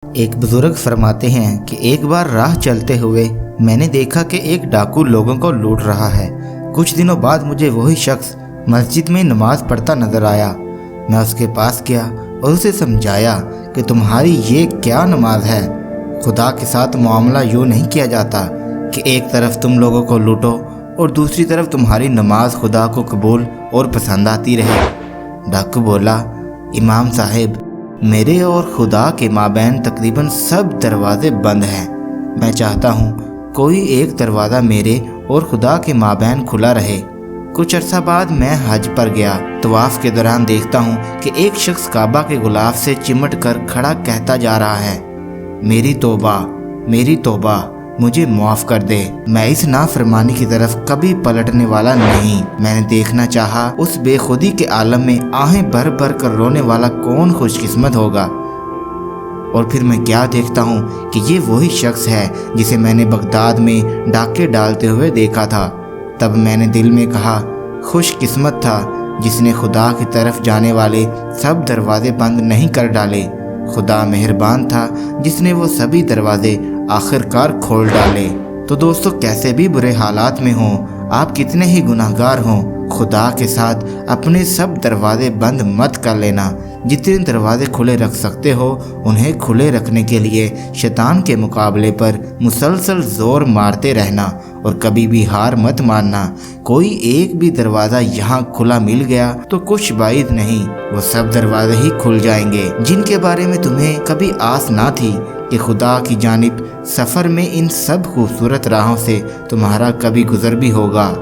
ایک بزرگ فرماتے ہیں کہ ایک بار راہ چلتے ہوئے میں نے دیکھا کہ ایک ڈاکو لوگوں کو لوٹ رہا ہے۔ کچھ دنوں بعد مجھے وہی شخص مسجد میں نماز پڑھتا نظر آیا۔ میں اس کے پاس گیا اور اسے سمجھایا کہ تمہاری یہ کیا نماز ہے؟ خدا کے ساتھ معاملہ یوں نہیں کیا جاتا کہ ایک طرف تم لوگوں کو لوٹو اور دوسری طرف تمہاری نماز خدا کو قبول اور پسند آتی رہے۔ ڈاکو بولا، امام صاحب، میرے اور خدا کے مابین تقریباً سب دروازے بند ہیں۔ میں چاہتا ہوں کوئی ایک دروازہ میرے اور خدا کے مابین کھلا رہے۔ کچھ عرصہ بعد میں حج پر گیا۔ طواف کے دوران دیکھتا ہوں کہ ایک شخص کعبہ کے غلاف سے چمٹ کر کھڑا کہتا جا رہا ہے، میری توبہ، میری توبہ، مجھے معاف کر دے۔ میں اس نافرمانی کی طرف کبھی پلٹنے والا نہیں۔ میں نے دیکھنا چاہا اس بے خودی کے عالم میں آہیں بھر بھر کر رونے والا کون خوش قسمت ہوگا، اور پھر میں کیا دیکھتا ہوں کہ یہ وہی شخص ہے جسے میں نے بغداد میں ڈاکے ڈالتے ہوئے دیکھا تھا۔ تب میں نے دل میں کہا، خوش قسمت تھا جس نے خدا کی طرف جانے والے سب دروازے بند نہیں کر ڈالے۔ خدا مہربان تھا جس نے وہ سبھی دروازے آخر کار کھول ڈالے۔ تو دوستو، کیسے بھی برے حالات میں ہوں، آپ کتنے ہی گناہ گار ہوں، خدا کے ساتھ اپنے سب دروازے بند مت کر لینا۔ جتنے دروازے کھلے رکھ سکتے ہو انہیں کھلے رکھنے کے لیے شیطان کے مقابلے پر مسلسل زور مارتے رہنا اور کبھی بھی ہار مت ماننا۔ کوئی ایک بھی دروازہ یہاں کھلا مل گیا تو کچھ بعید نہیں، وہ سب دروازے ہی کھل جائیں گے جن کے بارے میں تمہیں کبھی آس نہ تھی کہ خدا کی جانب سفر میں ان سب خوبصورت راہوں سے تمہارا کبھی گزر بھی ہوگا۔